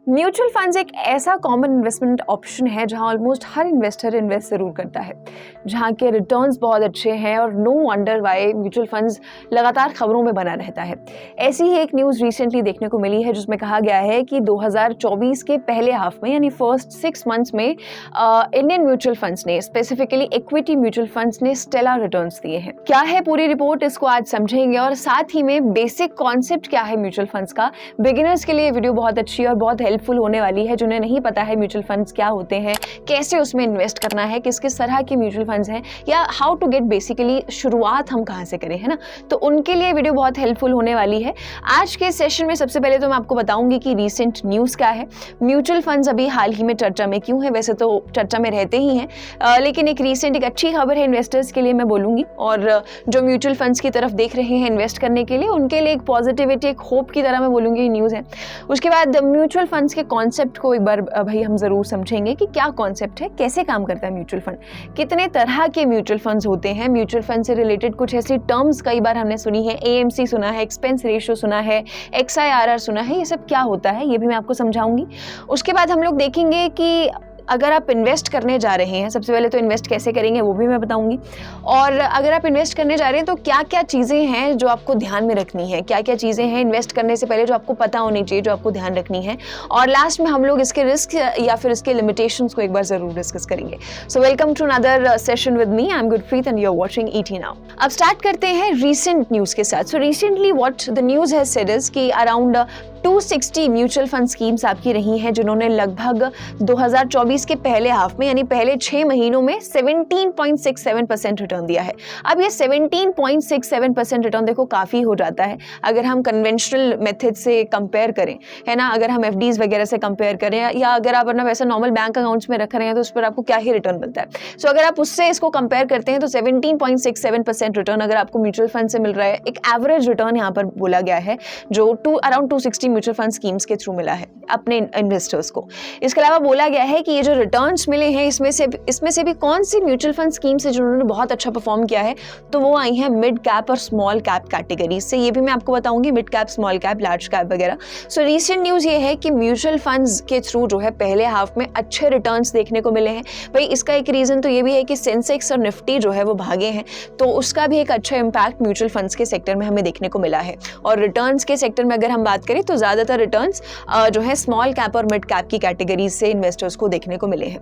Mutual funds एक ऐसा common investment option है जहां ऑलमोस्ट हर इन्वेस्टर इन्वेस्ट जरूर करता है, जहां के रिटर्न्स बहुत अच्छे हैं और no wonder why mutual funds लगातार खबरों में बना रहता है। ऐसी ही एक न्यूज़ रिसेंटली देखने को मिली है जिसमें कहा गया है कि 2024 के पहले हाफ में यानी फर्स्ट 6 मंथ्स में इंडियन म्यूचुअल फंड्स ने, स्पेसिफिकली इक्विटी म्यूचुअल फंड्स ने स्टेलर रिटर्न्स दिए हैं। क्या है पूरी रिपोर्ट, इसको आज समझेंगे और साथ ही में बेसिक कॉन्सेप्ट क्या है म्यूचुअल फंड्स का। बिगिनर्स के लिए वीडियो बहुत अच्छी और बहुत हेल्पफुल होने वाली है, जिन्हें नहीं पता है म्यूचुअल फंड्स क्या होते हैं, कैसे उसमें इन्वेस्ट करना है, किस किस तरह के म्यूचुअल फंड्स हैं या हाउ टू गेट बेसिकली शुरुआत हम कहां से करें, है ना। तो उनके लिए वीडियो बहुत हेल्पफुल होने वाली है। आज के सेशन में सबसे पहले तो मैं आपको बताऊंगी कि रीसेंट न्यूज़ क्या है, म्यूचुअल फंड्स अभी हाल ही में चर्चा में क्यों है। वैसे तो चर्चा में रहते ही हैं, लेकिन एक रीसेंट एक अच्छी खबर है इन्वेस्टर्स के लिए मैं बोलूंगी, और जो म्यूचुअल फंड्स की तरफ देख रहे हैं इन्वेस्ट करने के लिए, उनके लिए एक पॉजिटिविटी, एक होप की तरह मैं बोलूंगी न्यूज़ है। उसके बाद म्यूचुअल फंड्स के कॉन्सेप्ट को एक बार भाई हम जरूर समझेंगे कि क्या कॉन्सेप्ट है, कैसे काम करता है म्यूचुअल फंड, कितने तरह के म्यूचुअल फंड्स होते हैं, म्यूचुअल फंड से रिलेटेड कुछ ऐसी टर्म्स कई बार हमने सुनी है, एएमसी सुना है, एक्सपेंस रेशियो सुना है, XIRR सुना है, ये सब क्या होता है ये भी मैं आपको समझाऊंगी। उसके बाद हम लोग देखेंगे कि अगर आप इन्वेस्ट करने जा रहे हैं, सबसे पहले तो इन्वेस्ट कैसे करेंगे वो भी मैं बताऊंगी, और अगर आप इन्वेस्ट करने जा रहे हैं तो क्या क्या चीज़ें हैं जो आपको ध्यान में रखनी है, क्या क्या चीज़ें हैं इन्वेस्ट करने से पहले जो आपको पता होनी चाहिए, जो आपको ध्यान रखनी है, और लास्ट में हम लोग इसके रिस्क या फिर इसके लिमिटेशंस को एक बार जरूर डिस्कस करेंगे। So welcome to another session with me, I am Gurpreet and you are watching ET now. अब स्टार्ट करते हैं रीसेंट न्यूज़ के साथ। So recently what the news has said is कि अराउंड 260 म्यूचुअल फंड स्कीम्स आपकी रही हैं जिन्होंने लगभग 2024 के पहले हाफ में यानी पहले 6 महीनों में 17.67% रिटर्न दिया है। अब ये 17.67% रिटर्न देखो काफ़ी हो जाता है अगर हम कन्वेंशनल मेथड से कंपेयर करें, है ना। अगर हम FDs वगैरह से कंपेयर करें या अगर आप अपना पैसा नॉर्मल बैंक अकाउंट्स में रख रहे हैं तो उस पर आपको क्या ही रिटर्न मिलता है। सो अगर आप उससे इसको कंपेयर करते हैं तो 17.67% रिटर्न अगर आपको म्यूचुअल फंड से मिल रहा है, एक एवरेज रिटर्न यहाँ पर बोला गया है जो अराउंड 260 म्यूचुअल फंड स्कीम्स के थ्रू मिला है अपने इन्वेस्टर्स को। इसके अलावा बोला गया है कि ये जो रिटर्न्स मिले हैं इसमें से भी कौन सी म्यूचुअल फंड स्कीम्स है जिन्होंने बहुत अच्छा परफॉर्म किया है, तो वो आई हैं मिड कैप और स्मॉल कैप कैटेगरीज से। ये भी मैं आपको बताऊंगी, mid cap, small cap, large cap वगैरह। सो रीसेंट न्यूज़ ये है कि म्यूचुअल फंड्स के थ्रू जो है पहले हाफ में अच्छे रिटर्न्स देखने को मिले हैं। भाई इसका एक रीजन तो ये भी है कि सेंसेक्स और निफ्टी जो है वो भागे हैं, तो उसका भी एक अच्छा इम्पैक्ट म्यूचुअल फंड्स के सेक्टर में हमें देखने को मिला है। और रिटर्न्स के सेक्टर में अगर हम बात करें तो ज़्यादातर रिटर्न्स जो है स्मॉल कैप और मिड कैप की कैटेगरीज से इन्वेस्टर्स को देखने को मिले हैं।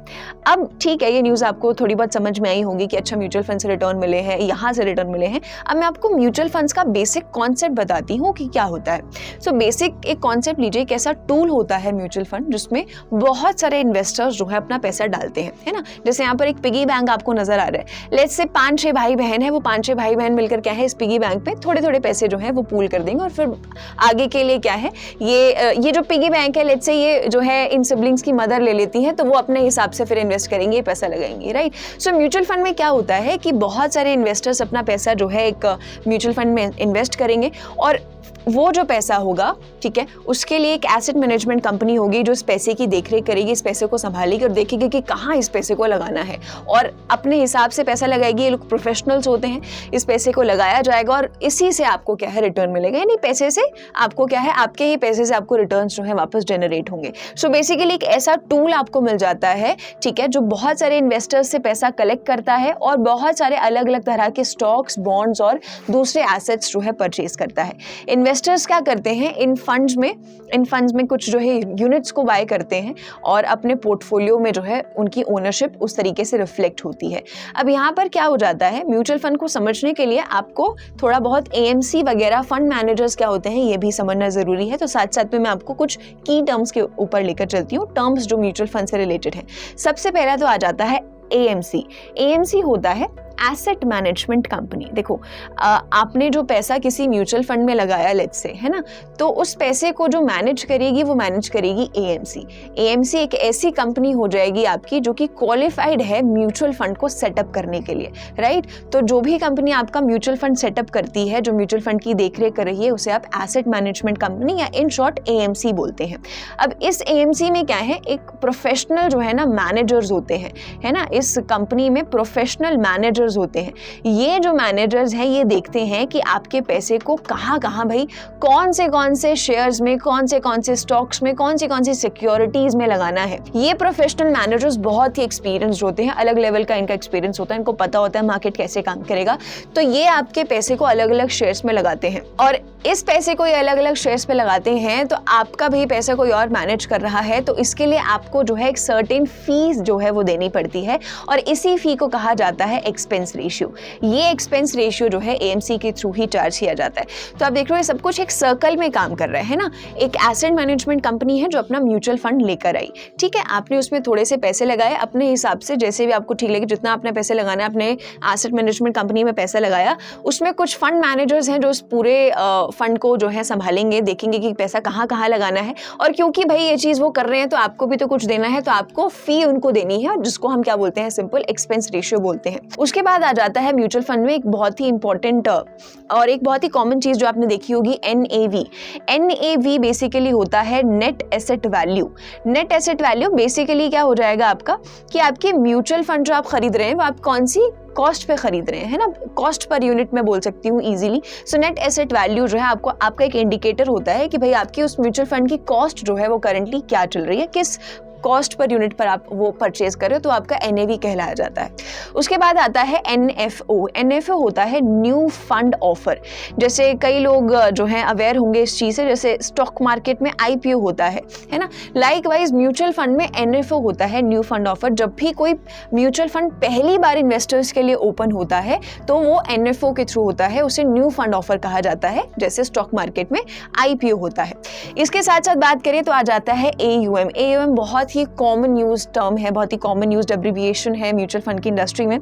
अब ठीक है, ये न्यूज़ आपको थोड़ी बहुत समझ में आई होगी कि अच्छा म्यूचुअल फंड से रिटर्न मिले हैं, यहाँ से रिटर्न मिले हैं। अब मैं आपको म्यूचुअल फंड्स का बेसिक कॉन्सेप्ट बताती हूँ कि क्या होता है। सो बेसिक एक कॉन्सेप्ट लीजिए, एक ऐसा टूल होता है म्यूचुअल फंड जिसमें बहुत सारे इन्वेस्टर्स जो है अपना पैसा डालते हैं, है ना। जैसे यहाँ पर एक पिगी बैंक आपको नजर आ रहा है, लेट्स से 5-6 भाई बहन है, वो 5-6 भाई बहन मिलकर क्या है इस पिगी बैंक पे थोड़े थोड़े पैसे जो है वो पूल कर देंगे और फिर आगे के लिए क्या है ये जो पिगी बैंक है, लेट्स से ये जो है इन सिबलिंग्स की मदर ले लेती हैं तो वो अपने हिसाब से फिर इन्वेस्ट करेंगे, पैसा लगाएंगे, राइट। सो म्यूचुअल फंड में क्या होता है कि बहुत सारे इन्वेस्टर्स अपना पैसा जो है एक म्यूचुअल फंड में इन्वेस्ट करेंगे और वो जो पैसा होगा, ठीक है, उसके लिए एक एसेट मैनेजमेंट कंपनी होगी जो इस पैसे की देखरेख करेगी, इस पैसे को संभालेगी और देखेगी कि कहाँ इस पैसे को लगाना है और अपने हिसाब से पैसा लगाएगी। ये लोग प्रोफेशनल्स होते हैं, इस पैसे को लगाया जाएगा और इसी से आपको क्या है रिटर्न मिलेगा, यानी पैसे से आपको क्या है, आपके ही पैसे से आपको रिटर्न जो है वापस जनरेट होंगे। सो बेसिकली एक ऐसा टूल आपको मिल जाता है, ठीक है, जो बहुत सारे इन्वेस्टर्स से पैसा कलेक्ट करता है और बहुत सारे अलग अलग तरह के स्टॉक्स, बॉन्ड्स और दूसरे एसेट्स जो है परचेज करता है। इन्वेस्टर्स क्या करते हैं, इन फंड्स में कुछ जो है यूनिट्स को बाय करते हैं और अपने पोर्टफोलियो में जो है उनकी ओनरशिप उस तरीके से रिफ्लेक्ट होती है। अब यहाँ पर क्या हो जाता है, म्यूचुअल फंड को समझने के लिए आपको थोड़ा बहुत AMC वगैरह फंड मैनेजर्स क्या होते हैं ये भी समझना जरूरी है। तो साथ साथ में मैं आपको कुछ की टर्म्स के ऊपर लेकर चलती हूँ, टर्म्स जो म्यूचुअल फंड से रिलेटेड है। सबसे पहला तो आ जाता है AMC होता है एसेट मैनेजमेंट कंपनी। देखो आपने जो पैसा किसी म्यूचुअल फंड में लगाया लेट्स से, है ना, तो उस पैसे को जो मैनेज करेगी वो मैनेज करेगी AMC एक ऐसी कंपनी हो जाएगी आपकी जो कि क्वालिफाइड है म्यूचुअल फंड को सेटअप करने के लिए, राइट। तो जो भी कंपनी आपका म्यूचुअल फंड सेटअप करती है, जो म्यूचुअल फंड की देखरेख कर रही है, उसे आप एसेट मैनेजमेंट कंपनी या इन शॉर्ट AMC बोलते हैं। अब इस AMC में क्या है, एक प्रोफेशनल जो है ना मैनेजर्स होते हैं, है ना, इस कंपनी में प्रोफेशनल मैनेजर्स मैनेजर्स होते हैं, ये जो मैनेजर्स हैं ये देखते हैं कि आपके पैसे को कहाँ भाई कौन से शेयर्स में, कौन से स्टॉक्स में, कौन सी सिक्योरिटीज में लगाना है। ये प्रोफेशनल मैनेजर्स बहुत ही एक्सपीरियंस्ड होते हैं, अलग लेवल का इनका एक्सपीरियंस होता है, इनको पता होता है मार्केट कैसे काम करेगा। तो ये आपके पैसे को अलग अलग शेयर्स में लगाते हैं और इस पैसे को ये अलग अलग शेयर्स पे लगाते हैं। तो आपका भी पैसा कोई और मैनेज कर रहा है, तो इसके लिए आपको जो है एक सर्टेन फीस जो है वो देनी पड़ती है और इसी फी को कहा जाता है एक्सपेंस रेशियो। ये एक्सपेंस रेशियो जो है एएमसी के थ्रू ही चार्ज किया जाता है। तो आप देख रहे हो ये सब कुछ एक सर्कल में काम कर रहा है ना। एक एसेट मैनेजमेंट कंपनी है जो अपना म्यूचुअल फंड लेकर आई, ठीक है, आपने उसमें थोड़े से पैसे लगाए अपने हिसाब से, जैसे भी आपको ठीक लगे, जितना आपने पैसे लगाना है अपने एसेट मैनेजमेंट कंपनी में पैसा लगाया। उसमें कुछ फंड मैनेजर्स हैं जो इस पूरे फंड को जो है संभालेंगे, देखेंगे कि पैसा कहाँ लगाना है। और क्योंकि भाई ये चीज़ वो कर रहे हैं तो आपको भी तो कुछ देना है, तो आपको फी उनको देनी है, जिसको हम क्या बोलते हैं, सिंपल एक्सपेंस रेशियो बोलते हैं। उसके बाद आ जाता है म्यूचुअल फंड में एक बहुत ही इंपॉर्टेंट और एक बहुत ही कॉमन चीज़ जो आपने देखी होगी, NAV। NAV बेसिकली होता है net asset value. Net asset value basically क्या हो जाएगा आपका, कि आपके म्यूचुअल फंड जो आप खरीद रहे हैं वो आप कौन सी कॉस्ट पे खरीद रहे हैं ना, कॉस्ट पर यूनिट में बोल सकती हूँ easily. So net asset value जो है आपको आपका एक इंडिकेटर होता है कि भाई आपकी उस म्यूचुअल फंड की कॉस्ट जो है वो करंटली क्या चल रही है, किस कॉस्ट पर यूनिट पर आप वो परचेज कर रहे हो, तो आपका NAV कहलाया जाता है। उसके बाद आता है NFO। NFO होता है न्यू फंड ऑफर। जैसे कई लोग जो हैं अवेयर होंगे इस चीज़ से, जैसे स्टॉक मार्केट में IPO होता है ना, लाइकवाइज म्यूचुअल फंड में NFO होता है न्यू फंड ऑफर। जब भी कोई म्यूचुअल फंड पहली बार इन्वेस्टर्स के लिए ओपन होता है तो वो NFO के थ्रू होता है, उसे न्यू फंड ऑफर कहा जाता है, जैसे स्टॉक मार्केट में IPO होता है। इसके साथ साथ बात करें तो आ जाता है AUM। AUM बहुत ही कॉमन यूज टर्म है, बहुत ही कॉमन यूज्ड एब्रिविएशन है म्यूचुअल फंड की इंडस्ट्री में।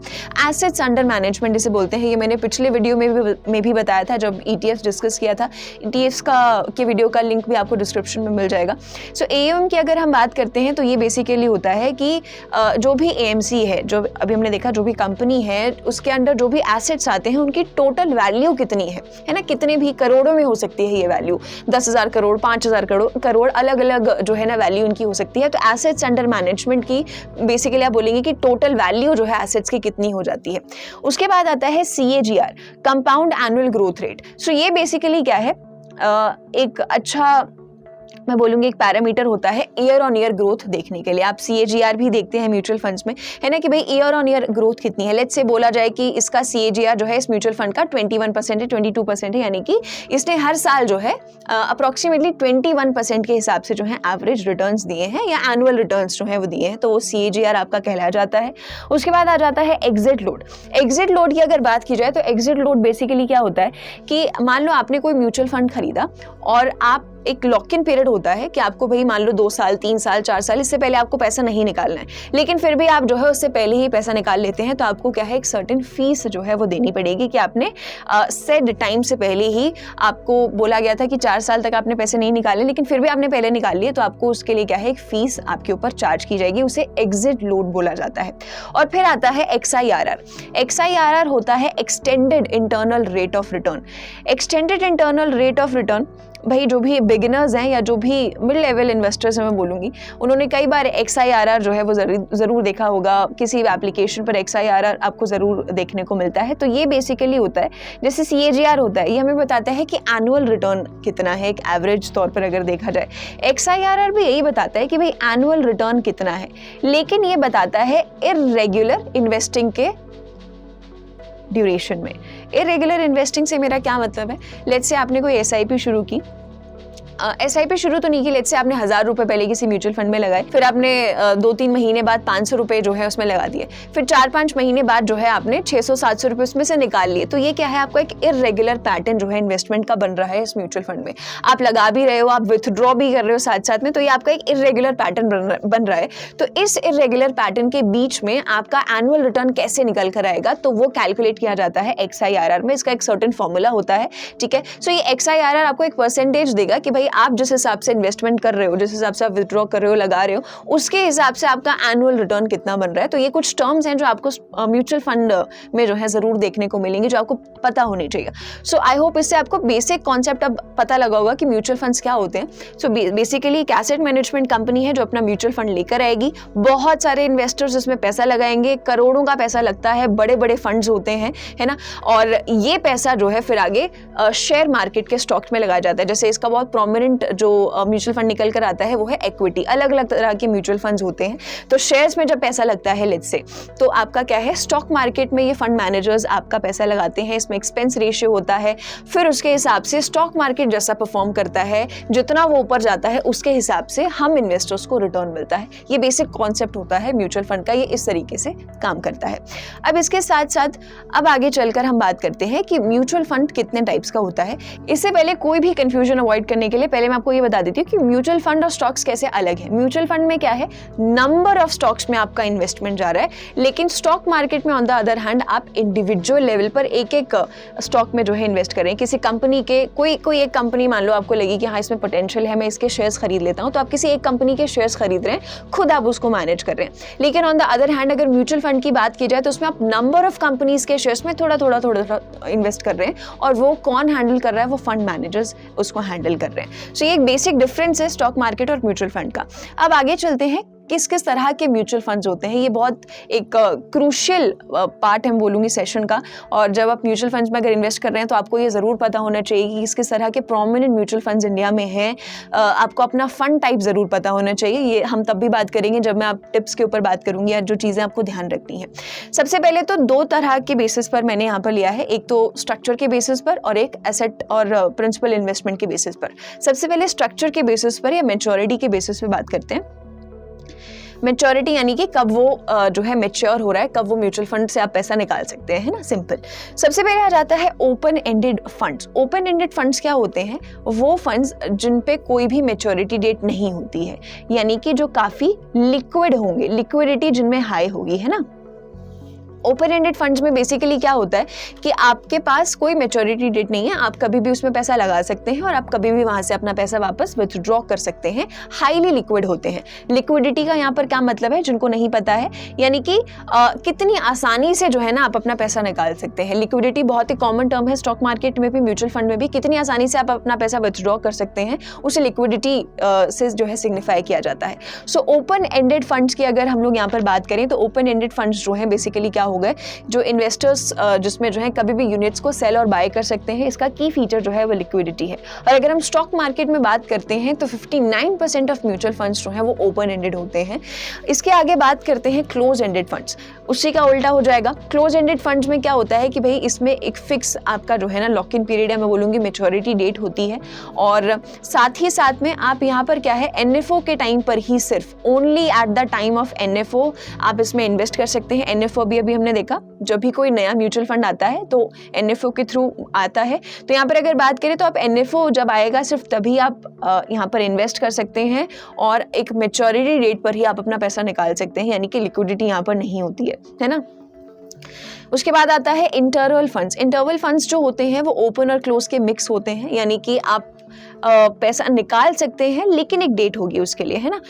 एसेट्स अंडर मैनेजमेंट जिसे बोलते हैं, ये मैंने पिछले वीडियो में भी बताया था जब ETFs डिस्कस किया था। ETFs के वीडियो का लिंक भी आपको डिस्क्रिप्शन में मिल जाएगा। सो AUM की अगर हम बात करते हैं तो ये बेसिकली होता है कि जो भी AMC है, जो अभी हमने देखा, जो भी कंपनी है उसके अंडर जो भी एसेट्स आते हैं उनकी टोटल वैल्यू कितनी है ना, कितने भी करोड़ों में हो सकती है ये वैल्यू, 10,000 करोड़, 5,000 करोड़, अलग अलग जो है ना वैल्यू उनकी हो सकती है। तो एसेट्स अंडर मैनेजमेंट की बेसिकली आप बोलेंगे कि टोटल वैल्यू जो है एसेट्स की कितनी हो जाती है। उसके बाद आता है CAGR, compound annual growth rate. So ये बेसिकली क्या है, एक अच्छा मैं बोलूँगी एक पैरामीटर होता है ईयर ऑन ईयर ग्रोथ देखने के लिए। आप CAGR भी देखते हैं म्यूचुअल फंड्स में, है ना, कि भाई ईयर ऑन ईयर ग्रोथ कितनी है। लेट्स से बोला जाए कि इसका CAGR जो है इस म्यूचुअल फंड का 21% है, 22% है, यानी कि इसने हर साल जो है अप्रॉक्सीमेटली 21% के हिसाब से जो है एवरेज रिटर्न्स दिए हैं या एनुअल रिटर्न्स जो है वो दिए हैं, तो वो CAGR आपका कहलाया जाता है। उसके बाद आ जाता है एग्जिट लोड। एग्जिट लोड की अगर बात की जाए तो एग्जिट लोड बेसिकली क्या होता है कि मान लो आपने कोई म्यूचुअल फंड खरीदा और आप एक लॉक इन पीरियड होता है कि आपको भाई मान लो 2 साल, 3 साल, 4 साल, इससे पहले आपको पैसा नहीं निकालना है, लेकिन फिर भी आप जो है उससे पहले ही पैसा निकाल लेते हैं, तो आपको क्या है, एक सर्टेन फीस जो है वो देनी पड़ेगी कि आपने सेड टाइम से पहले ही आपको बोला गया था कि 4 साल तक आपने पैसे नहीं निकाले, लेकिन फिर भी आपने पहले निकाल लिए, तो आपको उसके लिए क्या है, एक फीस आपके ऊपर चार्ज की जाएगी, उसे एग्जिट लोड बोला जाता है। और फिर आता है XIRR। XIRR होता है extended internal rate of return. Extended internal rate of return, भाई जो भी बिगिनर्स हैं या जो भी मिड लेवल इन्वेस्टर्स हैं मैं बोलूँगी, उन्होंने कई बार XIRR जो है वो ज़रूर देखा होगा, किसी भी एप्लीकेशन पर XIRR आपको ज़रूर देखने को मिलता है। तो ये बेसिकली होता है, जैसे CAGR होता है, ये हमें बताता है कि एनुअल रिटर्न कितना है एक एवरेज तौर पर अगर देखा जाए। XIRR भी यही बताता है कि भाई एनुअल रिटर्न कितना है, लेकिन ये बताता है इर्रेगुलर इन्वेस्टिंग के ड्यूरेशन में। इरेगुलर इन्वेस्टिंग से मेरा क्या मतलब है, लेट्स से आपने कोई SIP शुरू की, SIP शुरू तो नहीं की, लेट्स से आपने 1,000 रुपये पहले किसी म्यूचुअल फंड में लगाए, फिर आपने 2-3 महीने बाद 500 रुपये जो है उसमें लगा दिए, फिर 4-5 महीने बाद जो है आपने 600-700 रुपये उसमें से निकाल लिए। तो ये क्या है, आपका एक इरेगुलर पैटर्न जो है इन्वेस्टमेंट का बन रहा है इस म्यूचुअल फंड में। आप लगा भी रहे हो, आप विथड्रॉ भी कर रहे हो साथ साथ में, तो ये आपका एक इरेगुलर पैटर्न बन रहा है। तो इस इरेगुलर पैटर्न के बीच में आपका एनुअल रिटर्न कैसे निकल कर आएगा, तो वो कैलकुलेट किया जाता है XIRR में। इसका एक सर्टेन फॉर्मूला होता है, ठीक है। सो ये XIRR आपको एक परसेंटेज देगा कि भाई आप जिस हिसाब से इन्वेस्टमेंट कर रहे हो, जिस हिसाब से आप विथड्रॉ कर रहे हो, लगा रहे हो, उसके हिसाब से आपका एनुअल रिटर्न कितना बन रहा है। तो ये कुछ टर्म्स हैं जो आपको म्यूचुअल फंड में जो है ज़रूर देखने को मिलेंगे, जो आपको पता होनी चाहिए। सो आई होप इससे आपको बेसिक कॉन्सेप्ट अब पता लगा होगा कि म्यूचुअल फंड्स क्या होते हैं। सो बेसिकली एक एसेट मैनेजमेंट कंपनी है जो अपना म्यूचुअल फंड लेकर आएगी, बहुत सारे इन्वेस्टर्स इसमें पैसा लगाएंगे, करोड़ों का पैसा लगता है, बड़े बड़े फंड्स होते हैं, है ना। और ये पैसा जो है फिर आगे शेयर मार्केट के स्टॉक में लगाया जाता है। जैसे इसका बहुत प्रोमिनेंट जो म्यूचुअल फंड निकल कर आता है वो है इक्विटी। अलग अलग तरह के म्यूचुअल फंड्स होते हैं। तो शेयर्स में जब पैसा लगता है लेट्स से, तो आपका क्या है, स्टॉक मार्केट में ये फंड मैनेजर्स आपका पैसा लगाते हैं, इसमें एक्सपेंस रेशियो होता है, फिर उसके हिसाब से स्टॉक मार्केट जैसा परफॉर्म करता है, जितना वो ऊपर जाता है उसके हिसाब से हम इन्वेस्टर्स को रिटर्न मिलता है। ये बेसिक कॉन्सेप्ट होता है म्यूचुअल फंड का, ये इस तरीके से काम करता है। अब इसके साथ साथ अब आगे चलकर हम बात करते हैं कि म्यूचुअल फंड कितने टाइप्स का होता है। इससे पहले कोई भी कंफ्यूजन अवॉइड करने के लिए पहले मैं आपको ये बता देती हूँ कि म्यूचुअल फंड और स्टॉक्स कैसे अलग है। म्यूचुअल फंड में क्या है, नंबर ऑफ स्टॉक्स में आपका इन्वेस्टमेंट जा रहा है, लेकिन स्टॉक मार्केट में ऑन द अदर हैंड आप इंडिविजुअल लेवल पर एक एक स्टॉक में जो है इन्वेस्ट करें। किसी कंपनी के कोई एक कंपनी मान लो आपको लगी कि हाँ इसमें पोटेंशियल है, मैं इसके शेयर्स खरीद लेता हूँ, तो आप किसी एक कंपनी के शेयर्स खरीद रहे हैं, खुद आप उसको मैनेज कर रहे हैं। लेकिन ऑन द अदर हैंड अगर म्यूचुअल फंड की बात की जाए तो उसमें आप नंबर ऑफ कंपनीज के शेयर्स में थोड़ा थोड़ा इन्वेस्ट कर रहे हैं, और वो कौन हैंडल कर रहा है, वो फंड मैनेजर्स उसको हैंडल कर रहे हैं। सो ये एक बेसिक डिफरेंस है स्टॉक मार्केट और म्यूचुअल फंड का। अब आगे चलते हैं किस किस तरह के म्यूचुअल फंड्स होते हैं। ये बहुत एक क्रूशियल पार्ट है बोलूँगी सेशन का। और जब आप म्यूचुअल फंड्स में अगर इन्वेस्ट कर रहे हैं तो आपको ये ज़रूर पता होना चाहिए कि किस किस तरह के प्रोमिनेंट म्यूचुअल फंड्स इंडिया में हैं। आपको अपना फंड टाइप ज़रूर पता होना चाहिए। ये हम तब भी बात करेंगे जब मैं आप टिप्स के ऊपर बात करूँगी या जो चीज़ें आपको ध्यान रखनी है। सबसे पहले तो दो तरह के बेसिस पर मैंने यहाँ पर लिया है, एक तो स्ट्रक्चर के बेसिस पर और एक एसेट और प्रिंसिपल इन्वेस्टमेंट के बेसिस पर। सबसे पहले स्ट्रक्चर के बेसिस पर या मैच्योरिटी के बेसिस पर बात करते हैं। मैच्योरिटी यानी कि कब वो जो है मैच्योर हो रहा है, कब वो म्यूचुअल फंड से आप पैसा निकाल सकते हैं, है ना, सिंपल। सबसे पहले आ जाता है open ended funds. Open ended funds क्या होते हैं, वो फंड्स जिन पे कोई भी मैच्योरिटी डेट नहीं होती है, यानी कि जो काफ़ी लिक्विड होंगे, लिक्विडिटी जिनमें हाई होगी, है ना। ओपन एंडेड फंड्स में बेसिकली क्या होता है कि आपके पास कोई मैच्योरिटी डेट नहीं है, आप कभी भी उसमें पैसा लगा सकते हैं और आप कभी भी वहां से अपना पैसा वापस विथड्रॉ कर सकते हैं। हाईली लिक्विड होते हैं। लिक्विडिटी का यहाँ पर क्या मतलब है, जिनको नहीं पता है, यानी कि कितनी आसानी से जो है ना आप अपना पैसा निकाल सकते हैं। लिक्विडिटी बहुत ही कॉमन टर्म है स्टॉक मार्केट में भी, म्यूचुअल फंड में भी। कितनी आसानी से आप अपना पैसा विथड्रॉ कर सकते हैं, उसे लिक्विडिटी से जो है सिग्निफाई किया जाता है। सो ओपन एंडेड फंड्स की अगर हम लोग यहाँ पर बात करें तो ओपन एंडेड फंड्स जो है बेसिकली क्या हो गए, जो इन्वेस्टर्स जिसमें जो है कभी भी यूनिट्स को सेल और बाय कर सकते हैं। इसका की फीचर जो है वो लिक्विडिटी है। और अगर हम स्टॉक मार्केट में बात करते हैं तो 59% ऑफ म्यूचुअल फंड्स जो है वो ओपन एंडेड होते हैं। इसके आगे बात करते हैं क्लोज एंडेड फंड्स। उसी का उल्टा हो जाएगा। क्लोज एंडेड फंड्स में क्या होता है कि भाई इसमें एक फिक्स आपका जो है ना लॉक इन पीरियड है, मैं बोलूँगी मैच्योरिटी डेट होती है, और साथ ही साथ में आप यहाँ पर क्या है NFO के टाइम पर ही, सिर्फ only at the time of NFO आप इसमें इन्वेस्ट कर सकते हैं। NFO अभी हमने देखा, जब भी कोई नया म्यूचुअल फंड आता है तो NFO के थ्रू आता है। तो यहाँ पर अगर बात करें तो आप NFO जब आएगा सिर्फ तभी आप यहाँ पर इन्वेस्ट कर सकते हैं, और एक मैच्योरिटी डेट पर ही आप अपना पैसा निकाल सकते हैं, यानी कि लिक्विडिटी यहाँ पर नहीं होती है ना। उसके बाद आता है इंटरवल फंड्स। इंटरवल फंड्स जो होते हैं वो ओपन और क्लोज के मिक्स होते हैं, यानी कि आप पैसा निकाल सकते हैं लेकिन एक डेट होगी उसके लिए, है ना।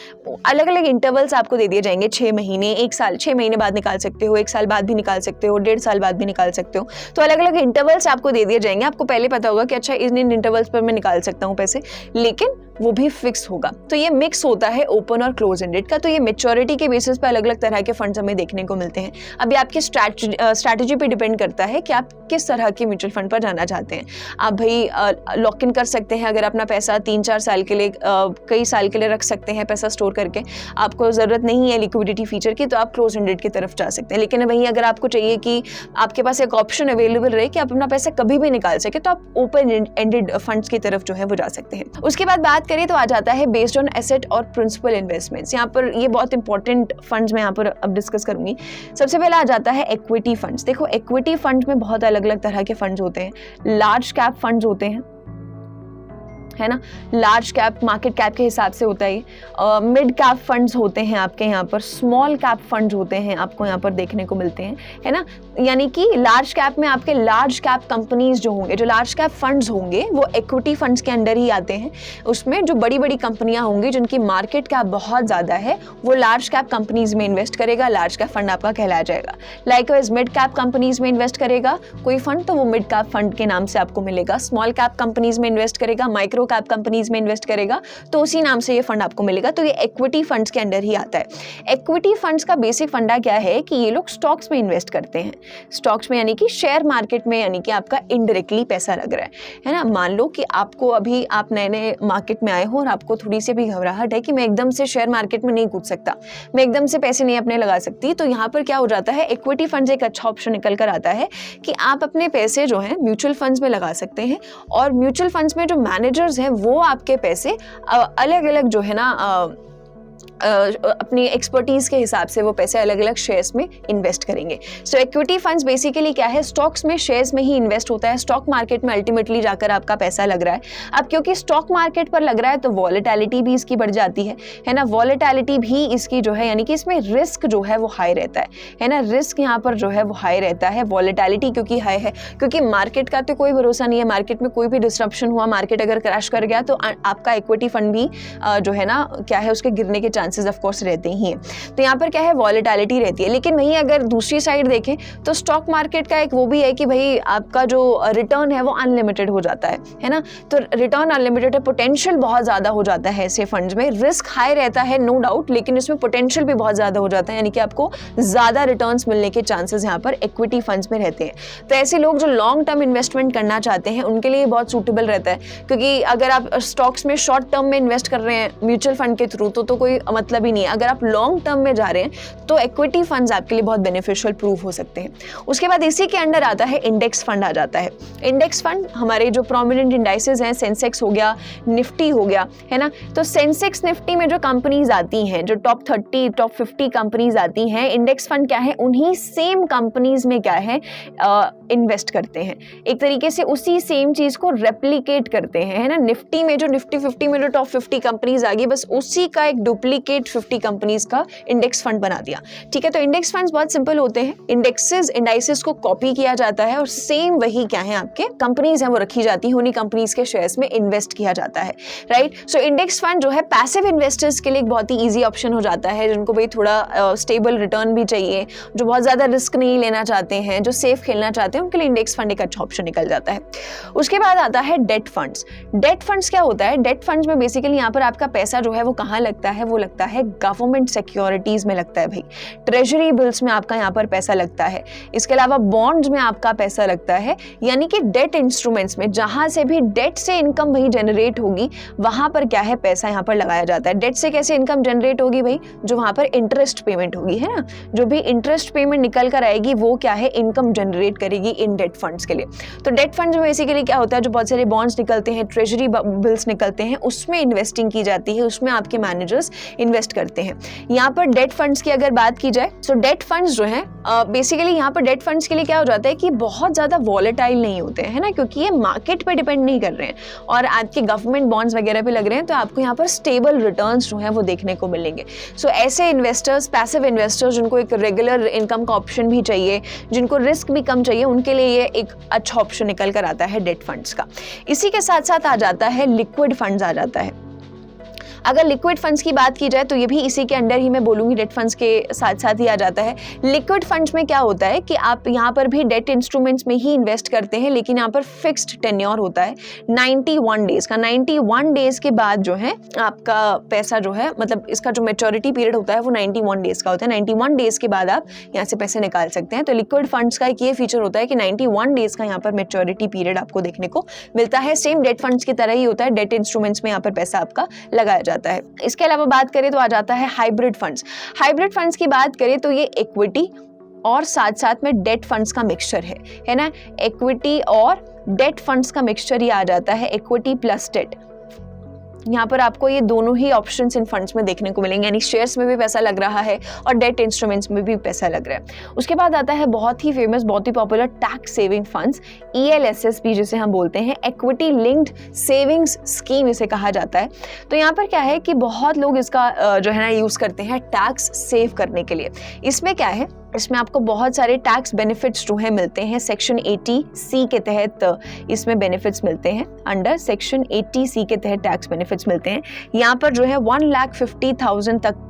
अलग अलग इंटरवल्स आपको दे दिए जाएंगे, 6 महीने, 1 साल, 6 महीने बाद निकाल सकते हो, 1 साल बाद भी निकाल सकते हो, 1.5 साल बाद भी निकाल सकते हो। तो अलग अलग इंटरवल्स आपको दे दिए जाएंगे। आपको पहले पता होगा कि अच्छा इन इंटरवल्स पर मैं निकाल सकता हूँ पैसे, लेकिन वो भी फिक्स होगा। तो ये मिक्स होता है ओपन और क्लोज एंडेड का। तो ये मैच्योरिटी के बेसिस पे अलग अलग तरह के फंड्स हमें देखने को मिलते हैं। अभी आपकी स्ट्रैटेजी पे डिपेंड करता है कि आप किस तरह के म्यूचुअल फंड पर जाना चाहते हैं। आप भाई लॉक इन कर सकते हैं अगर अपना पैसा 3-4 साल के लिए, कई साल के लिए रख सकते हैं पैसा स्टोर करके, आपको ज़रूरत नहीं है लिक्विडिटी फीचर की, तो आप क्लोज एंडेड की तरफ जा सकते हैं। लेकिन वहीं अगर आपको चाहिए कि आपके पास एक ऑप्शन अवेलेबल रहे कि आप अपना पैसा कभी भी निकाल सके, तो आप ओपन एंडेड फंड्स की तरफ जो है वो जा सकते हैं। उसके बाद बात करें तो आ जाता है बेस्ड ऑन एसेट और प्रिंसिपल इन्वेस्टमेंट्स। यहाँ पर ये बहुत इंपॉर्टेंट फंड्स मैं यहाँ पर अब डिस्कस करूंगी। सबसे पहले आ जाता है इक्विटी फंड्स। देखो इक्विटी फंड्स में बहुत अलग अलग तरह के फंड्स होते हैं। लार्ज कैप फंड्स होते हैं, है ना, लार्ज कैप मार्केट कैप के हिसाब से होता है। मिड कैप फंड्स होते हैं आपके यहाँ पर, स्मॉल कैप फंड्स होते हैं आपको यहाँ पर देखने को मिलते हैं, है ना। यानी कि लार्ज कैप में आपके लार्ज कैप कंपनीज जो होंगे, जो लार्ज कैप फंड्स होंगे वो इक्विटी फंड्स के अंडर ही आते हैं। उसमें जो बड़ी बड़ी कंपनियां होंगी जिनकी मार्केट कैप बहुत ज़्यादा है वो लार्ज कैप कंपनीज में इन्वेस्ट करेगा, लार्ज कैप फंड आपका कहला जाएगा। लाइकवाइज मिड कैप कंपनीज में इन्वेस्ट करेगा कोई फंड तो वो मिड कैप फंड के नाम से आपको मिलेगा। स्मॉल कैप कंपनीज में इन्वेस्ट करेगा, माइक्रो कैप कंपनीज में इन्वेस्ट करेगा तो उसी नाम से ये फंड आपको मिलेगा। तो ये इक्विटी फंड्स के अंडर ही आता है। इक्विटी फंड्स का बेसिक फंडा क्या है कि ये लोग स्टॉक्स में इन्वेस्ट करते हैं। स्टॉक्स में यानी कि शेयर मार्केट में, यानी कि आपका इनडायरेक्टली पैसा लग रहा है ना। मान लो कि आपको अभी आप नए नए मार्केट में आए हो और आपको थोड़ी सी भी घबराहट है कि मैं एकदम से शेयर मार्केट में नहीं कूद सकता, मैं एकदम से पैसे नहीं अपने लगा सकती, तो यहाँ पर क्या हो जाता है, इक्विटी फंड्स एक अच्छा ऑप्शन निकल कर आता है कि आप अपने पैसे जो हैं म्यूचुअल फंड्स में लगा सकते हैं। और म्यूचुअल फंड्स में जो मैनेजर्स हैं वो आपके पैसे अलग अलग जो है ना अपनी एक्सपर्टीज के हिसाब से वो पैसे अलग अलग शेयर्स में इन्वेस्ट करेंगे। सो इक्विटी फंड्स बेसिकली क्या है, स्टॉक्स में, शेयर्स में ही इन्वेस्ट होता है। स्टॉक मार्केट में अल्टीमेटली जाकर आपका पैसा लग रहा है। अब क्योंकि स्टॉक मार्केट पर लग रहा है तो वॉलेटिलिटी भी इसकी बढ़ जाती है ना। वॉलेटिलिटी भी इसकी जो है, यानी कि इसमें रिस्क जो है वो हाई रहता है ना। रिस्क यहाँ पर जो है वो हाई रहता है, वॉलेटिलिटी क्योंकि हाई है, क्योंकि मार्केट का तो कोई भरोसा नहीं है। मार्केट में कोई भी डिस्ट्रप्शन हुआ, मार्केट अगर क्रैश कर गया तो आपका इक्विटी फंड भी जो है ना क्या है, उसके गिरने के चांसेस ऑफ कोर्स रहते ही हैं। तो यहाँ पर क्या है, वॉलेटिलिटी रहती है। लेकिन वहीं अगर दूसरी साइड देखें तो स्टॉक मार्केट का एक वो भी है कि भाई आपका जो रिटर्न है वो अनलिमिटेड हो जाता है ना। तो रिटर्न अनलिमिटेड है, पोटेंशियल बहुत ज़्यादा हो जाता है ऐसे फंड्स में। रिस्क हाई रहता है नो डाउट, लेकिन इसमें पोटेंशियल भी बहुत ज़्यादा हो जाता है, यानी कि आपको ज़्यादा रिटर्न्स मिलने के चांसेस यहाँ पर इक्विटी फंड्स में रहते हैं। तो ऐसे लोग जो लॉन्ग टर्म इन्वेस्टमेंट करना चाहते हैं उनके लिए बहुत सूटेबल रहता है, क्योंकि अगर आप स्टॉक्स में शॉर्ट टर्म में इन्वेस्ट कर रहे हैं म्यूचुअल फंड के थ्रू तो कोई मतलब ही नहीं है। अगर आप लॉन्ग टर्म में जा रहे हैं तो इक्विटी फंड्स आपके लिए बहुत बेनिफिशियल प्रूव हो सकते हैं। उसके बाद इसी के अंडर आता है इंडेक्स फंड आ जाता है। इंडेक्स फंड हमारे जो प्रोमिनेंट इंडाइसेस हैं, सेंसेक्स हो गया, निफ्टी हो गया, है ना। तो सेंसेक्स निफ्टी में जो कंपनीज आती हैं, जो टॉप 30 टॉप 50 कंपनीज आती हैं, इंडेक्स फंड क्या है, उन्हीं सेम कंपनीज में क्या है इन्वेस्ट करते हैं। एक तरीके से उसी सेम चीज को रेप्लिकेट करते हैं, है ना। निफ्टी में जो निफ्टी 50 में जो टॉप 50 कंपनीज आ गई, बस उसी का एक डुप्लीकेट 50 कंपनीज का इंडेक्स फंड बना दिया। ठीक है, तो इंडेक्स फंड्स बहुत सिंपल होते हैं। इंडाइसेस को कॉपी किया जाता है और सेम वही क्या है आपके कंपनीज हैं वो रखी जाती है, उन्हीं कंपनीज के शेयर्स में इन्वेस्ट किया जाता है, राइट। सो इंडेक्स फंड जो है पैसिव इन्वेस्टर्स के लिए एक बहुत ही ईजी ऑप्शन हो जाता है, जिनको भाई थोड़ा स्टेबल रिटर्न भी चाहिए, जो बहुत ज्यादा रिस्क नहीं लेना चाहते हैं, जो सेफ खेलना चाहते हैं, उनके लिए इंडेक्स फंड एक अच्छा ऑप्शन निकल जाता है। उसके बाद आता है डेट फंड्स। डेट फंड्स क्या होता है, डेट फंड्स में बेसिकली यहाँ पर आपका पैसा जो है वो कहाँ लगता है, वो लगता है गवर्नमेंट सिक्योरिटीज में लगता है भाई। ट्रेजरी बिल्स में आपका यहाँ पर पैसा लगता है, इसके अलावा बॉन्ड्स में आपका पैसा लगता है, यानी कि डेट इंस्ट्रूमेंट्स में जहां से भी डेट से इनकम भाई जनरेट होगी वहां पर क्या है पैसा यहाँ पर लगाया जाता है। डेट से कैसे इनकम जनरेट होगी भाई, जो वहां पर इंटरेस्ट पेमेंट होगी, है ना। जो भी इंटरेस्ट पेमेंट निकल कर आएगी वो क्या है इनकम जनरेट करेगी इन डेट फंड्स के लिए। तो डेट फंड्स में बेसिकली क्या होता है, जो बहुत सारे बॉन्ड्स निकलते हैं, ट्रेजरी बिल्स निकलते हैं, उसमें इन्वेस्टिंग की जाती है, उसमें आपके मैनेजर्स इन्वेस्ट करते हैं। यहाँ पर डेट फंड्स की अगर बात की जाए तो डेट फंड्स जो हैं बेसिकली यहाँ पर डेट फंड्स के लिए क्या हो जाता है कि बहुत ज़्यादा वॉलेटाइल नहीं होते हैं, है ना, क्योंकि ये मार्केट पे डिपेंड नहीं कर रहे हैं और आपके गवर्नमेंट बॉन्ड्स वगैरह पे लग रहे हैं, तो आपको यहाँ पर स्टेबल रिटर्न्स जो हैं वो देखने को मिलेंगे। सो ऐसे इन्वेस्टर्स, पैसिव इन्वेस्टर्स, जिनको एक रेगुलर इनकम का ऑप्शन भी चाहिए, जिनको रिस्क भी कम चाहिए, उनके लिए ये एक अच्छा ऑप्शन निकल कर आता है डेट फंड्स का। इसी के साथ साथ आ जाता है लिक्विड फंड्स आ जाता है। अगर लिक्विड फंड्स की बात की जाए तो ये भी इसी के अंडर ही मैं बोलूँगी, डेट फंड्स के साथ साथ ही आ जाता है। लिक्विड फंड्स में क्या होता है कि आप यहाँ पर भी डेट इंस्ट्रूमेंट्स में ही इन्वेस्ट करते हैं, लेकिन यहाँ पर फिक्स्ड टेन्योर होता है 91 डेज का। 91 डेज के बाद जो है आपका पैसा जो है, मतलब इसका जो मैच्योरिटी पीरियड होता है वो 91 डेज का होता है। 91 डेज के बाद आप यहाँ से पैसे निकाल सकते हैं। तो लिक्विड फंड्स का एक ये फीचर होता है कि 91 डेज का यहाँ पर मैच्योरिटी पीरियड आपको देखने को मिलता है। सेम डेट फंड्स की तरह ही होता है, डेट इंस्ट्रूमेंट्स में यहाँ पर पैसा आपका लगाया जाता है। इसके अलावा बात करें तो आ जाता है हाइब्रिड फंड्स। हाइब्रिड फंड्स की बात करें तो ये इक्विटी और साथ साथ में डेट फंड्स का मिक्सचर है ना। इक्विटी और डेट फंड्स का मिक्सचर ही आ जाता है, इक्विटी प्लस डेट। यहाँ पर आपको ये दोनों ही ऑप्शंस इन फंड्स में देखने को मिलेंगे, यानी शेयर्स में भी पैसा लग रहा है और डेट इंस्ट्रूमेंट्स में भी पैसा लग रहा है। उसके बाद आता है बहुत ही फेमस, बहुत ही popular tax saving funds, ELSS जिसे हम बोलते हैं, इक्विटी लिंक्ड सेविंग्स स्कीम इसे कहा जाता है। तो यहाँ पर क्या है कि बहुत लोग इसका जो है ना यूज़ करते हैं टैक्स सेव करने के लिए। इसमें क्या है, इसमें आपको बहुत सारे टैक्स बेनिफिट्स जो है मिलते हैं। सेक्शन 80C के तहत इसमें बेनिफिट्स मिलते हैं, अंडर सेक्शन 80C के तहत टैक्स बेनिफिट्स मिलते हैं। यहाँ पर जो है 1,50,000 तक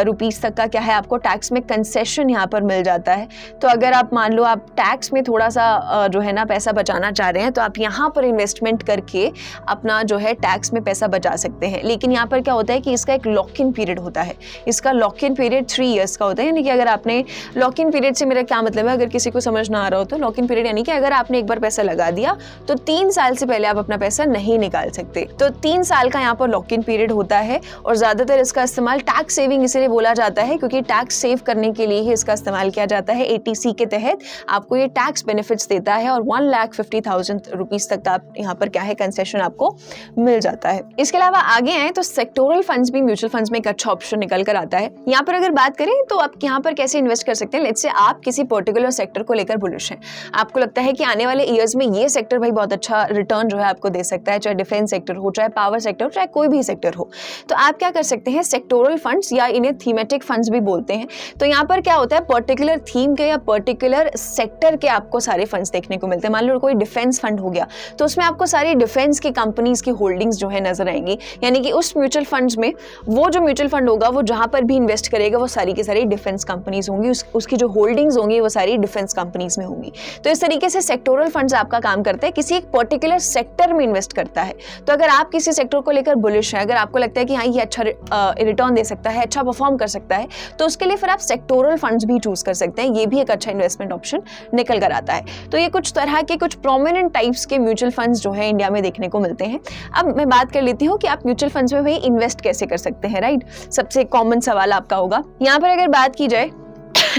रुपीस तक का क्या है आपको टैक्स में कंसेशन यहाँ पर मिल जाता है। तो अगर आप मान लो आप टैक्स में थोड़ा सा जो है ना पैसा बचाना चाह रहे हैं तो आप यहाँ पर इन्वेस्टमेंट करके अपना जो है टैक्स में पैसा बचा सकते हैं। लेकिन यहाँ पर क्या होता है कि इसका एक लॉक इन पीरियड होता है। इसका लॉक इन पीरियड 3 इयर्स का होता है, यानी कि अगर आपने लॉक इन पीरियड से मेरा क्या मतलब है, अगर किसी को समझ ना आ रहा हो तो लॉक इन पीरियड यानी कि अगर आपने एक बार पैसा लगा दिया तो 3 साल से पहले आप अपना पैसा नहीं निकाल सकते। तो 3 साल का यहाँ पर लॉक इन पीरियड होता है और ज्यादातर इसका इस्तेमाल टैक्स सेविंग इसलिए बोला जाता है क्योंकि टैक्स सेव करने के लिए ही इसका इस्तेमाल किया जाता है। 80C के तहत आपको ये टैक्स बेनिफिट्स देता है और 1,50,000 रुपीस तक का यहाँ पर क्या है कंसेशन आपको मिल जाता है। इसके अलावा आगे आए तो सेक्टोरल फंड्स भी म्यूचुअल फंड्स में एक अच्छा ऑप्शन निकल कर आता है। यहाँ पर अगर बात करें तो आप यहाँ पर कैसे इन्वेस्ट कर सकते हैं। लेट्स से आप किसी पर्टिकुलर सेक्टर को लेकर बुलिश हैं, आपको लगता है कि आने वाले ईयर्स में ये सेक्टर भाई बहुत अच्छा रिटर्न जो है आपको दे सकता है, चाहे डिफेंस सेक्टर हो, चाहे पावर सेक्टर हो, चाहे कोई भी सेक्टर हो, तो आप क्या कर सकते हैं, सेक्टोरल फंड्स या इन्हें थीमेटिक फंड्स भी बोलते हैं। तो यहाँ पर क्या होता है, पर्टिकुलर थीम के या पर्टिकुलर सेक्टर के आपको सारे फंड्स देखने को मिलते हैं। मान लो कोई डिफेंस फंड हो गया तो उसमें आपको सारी डिफेंस की कंपनीज की होल्डिंग्स जो है नजर आएंगी, यानी कि उस म्यूचुअल फंड्स में वो जो म्यूचुअल फंड होगा वो जहां पर भी इन्वेस्ट करेगा वो सारी की सारी डिफेंस कंपनीज होंगी, उसकी जो होल्डिंग्स होंगी वो सारी डिफेंस कंपनीज में होंगी। तो इस तरीके से सेक्टोरल फंड्स आपका काम करता है, किसी एक पर्टिकुलर सेक्टर में इन्वेस्ट करता है। तो अगर आप किसी सेक्टर को लेकर बुलिश है, अगर आपको लगता है कि हाँ ये अच्छा रिटर्न दे सकता है, अच्छा परफॉर्म कर सकता है, तो उसके लिए फिर आप सेक्टोरल फंड्स भी चूज कर सकते हैं। ये भी एक अच्छा इन्वेस्टमेंट ऑप्शन निकल कर आता है। तो ये कुछ तरह के कुछ प्रोमिनेंट टाइप्स के म्यूचुअल फंड्स जो है इंडिया में देखने को मिलते हैं। अब मैं बात कर लेती हूँ कि आप म्यूचुअल फंड्स में भाई इन्वेस्ट कैसे कर सकते हैं, राइट। सबसे कॉमन सवाल आपका होगा। यहाँ पर अगर बात की जाए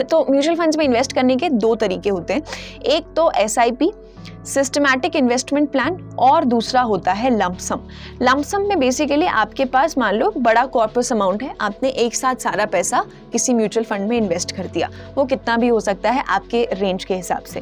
तो म्यूचुअल फंड्स में इन्वेस्ट करने के 2 तरीके होते हैं, एक तो SIP सिस्टमैटिक इन्वेस्टमेंट प्लान और दूसरा होता है लंपसम। लंपसम में बेसिकली आपके पास मान लो बड़ा कॉर्पस अमाउंट है, आपने एक साथ सारा पैसा किसी म्यूचुअल फंड में इन्वेस्ट कर दिया, वो कितना भी हो सकता है आपके रेंज के हिसाब से।